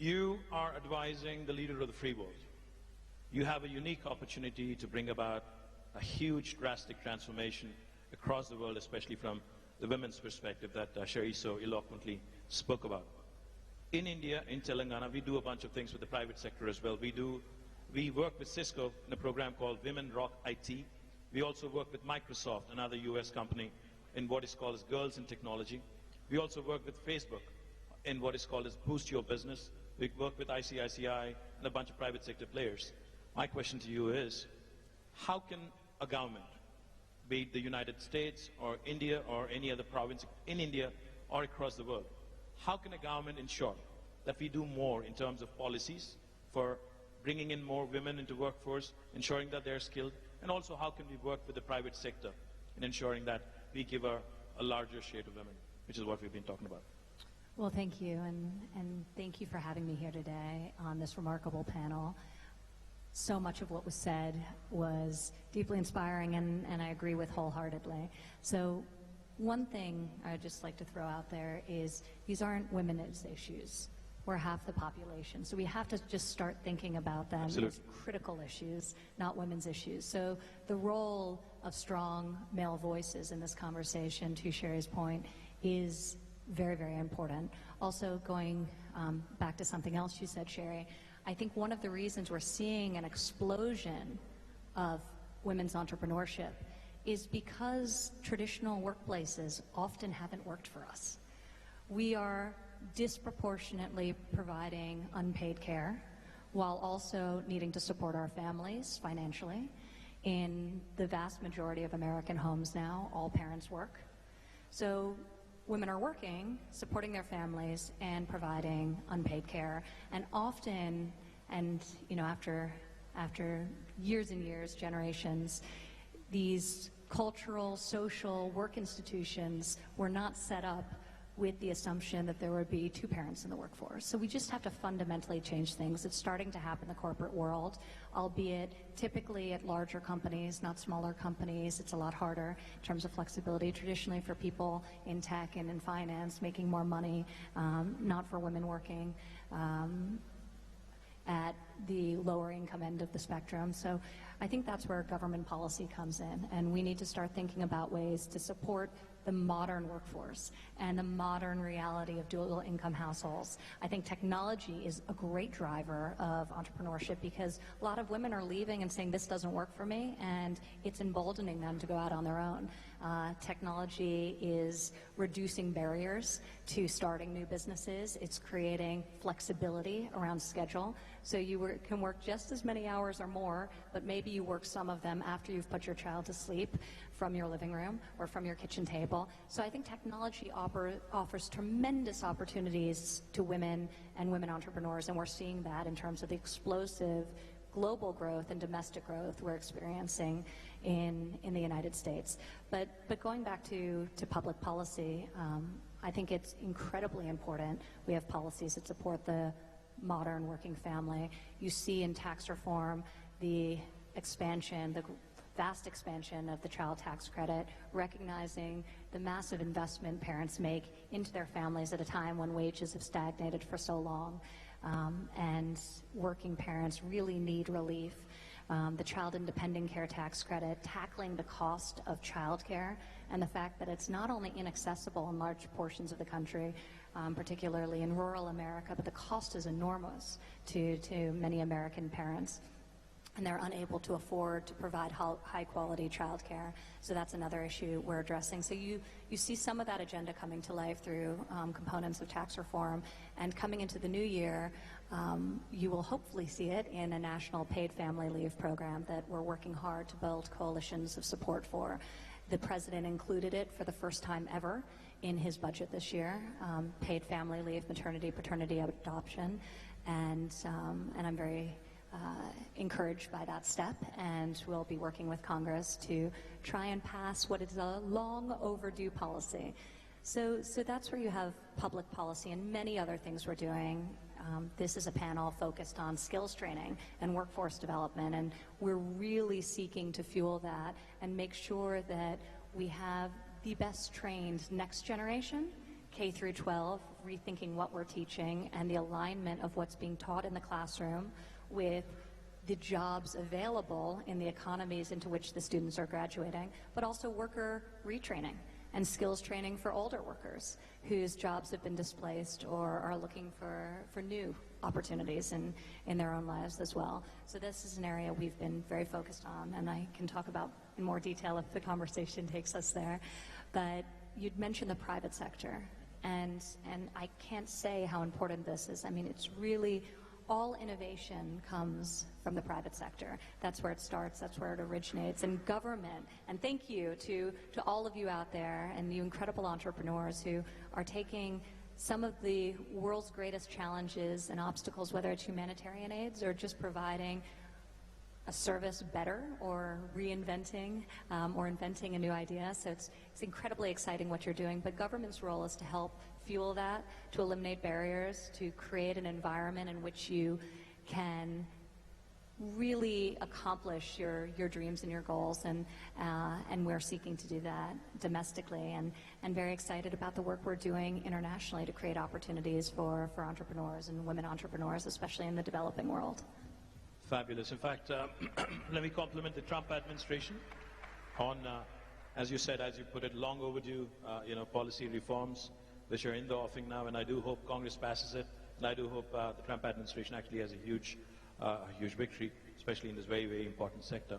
You are advising the leader of the free world. You have a unique opportunity to bring about a huge, drastic transformation across the world, especially from the women's perspective that Sherry so eloquently spoke about. In India, in Telangana, we do a bunch of things with the private sector as well. We work with Cisco in a program called Women Rock IT. We also work with Microsoft, another US company, in what is called as Girls in Technology. We also work with Facebook in what is called as Boost Your Business. We work with ICICI and a bunch of private sector players. My question to you is, how can a government, be it the United States or India or any other province in India or across the world, how can a government ensure that we do more in terms of policies for bringing in more women into workforce, ensuring that they're skilled, and also how can we work with the private sector in ensuring that we give a larger share to women, which is what we've been talking about. Well, thank you, and thank you for having me here today on this remarkable panel. So much of what was said was deeply inspiring, and I agree with wholeheartedly. So one thing I'd just like to throw out there is these aren't women's issues. We're half the population. So we have to just start thinking about them as critical issues, not women's issues. So the role of strong male voices in this conversation, to Sherry's point, is very, very important. Also, going back to something else you said, Sherry, I think one of the reasons we're seeing an explosion of women's entrepreneurship is because traditional workplaces often haven't worked for us. We are disproportionately providing unpaid care while also needing to support our families financially. In the vast majority of American homes now, all parents work. So women are working, supporting their families, and providing unpaid care. And often, and you know, after years and years, generations, these cultural, social work institutions were not set up with the assumption that there would be two parents in the workforce. So we just have to fundamentally change things. It's starting to happen in the corporate world, albeit typically at larger companies, not smaller companies. It's a lot harder in terms of flexibility. Traditionally for people in tech and in finance, making more money, not for women working at the lower income end of the spectrum. So I think that's where government policy comes in, and we need to start thinking about ways to support the modern workforce and the modern reality of dual income households. I think technology is a great driver of entrepreneurship because a lot of women are leaving and saying this doesn't work for me, and it's emboldening them to go out on their own. Technology is reducing barriers to starting new businesses. It's creating flexibility around schedule. So you can work just as many hours or more, but maybe you work some of them after you've put your child to sleep from your living room or from your kitchen table. So I think technology offers tremendous opportunities to women and women entrepreneurs, and we're seeing that in terms of the explosive global growth and domestic growth we're experiencing in the United States. But going back to public policy, I think it's incredibly important we have policies that support the modern working family. You see in tax reform the expansion, the vast expansion of the child tax credit, recognizing the massive investment parents make into their families at a time when wages have stagnated for so long, and working parents really need relief. The child independent care tax credit, tackling the cost of childcare and the fact that it's not only inaccessible in large portions of the country, particularly in rural America, but the cost is enormous to many American parents, and they're unable to afford to provide high-quality childcare. So that's another issue we're addressing. So you see some of that agenda coming to life through components of tax reform, and coming into the new year, you will hopefully see it in a national paid family leave program that we're working hard to build coalitions of support for. The president included it for the first time ever in his budget this year, paid family leave, maternity, paternity, adoption, and I'm very encouraged by that step, and we'll be working with Congress to try and pass what is a long overdue policy. So that's where you have public policy and many other things we're doing. This is a panel focused on skills training and workforce development, and we're really seeking to fuel that and make sure that we have the best trained next generation K through 12, rethinking what we're teaching and the alignment of what's being taught in the classroom with the jobs available in the economies into which the students are graduating, but also worker retraining and skills training for older workers whose jobs have been displaced or are looking for new opportunities in their own lives as well. So this is an area we've been very focused on, and I can talk about in more detail if the conversation takes us there. But you'd mentioned the private sector, and I can't say how important this is. I mean, it's really all innovation comes from the private sector. That's where it starts, that's where it originates. And government, and thank you to all of you out there and you incredible entrepreneurs who are taking some of the world's greatest challenges and obstacles, whether it's humanitarian aids or just providing a service better or reinventing or inventing a new idea. So it's incredibly exciting what you're doing, but government's role is to help fuel that, to eliminate barriers, to create an environment in which you can really accomplish your dreams and your goals, and we're seeking to do that domestically, and very excited about the work we're doing internationally to create opportunities for entrepreneurs and women entrepreneurs, especially in the developing world. Fabulous. In fact, let me compliment the Trump administration on, as you said, as you put it, long overdue, policy reforms which are in the offing now, and I do hope Congress passes it, and I do hope the Trump administration actually has a huge victory, especially in this very, very important sector.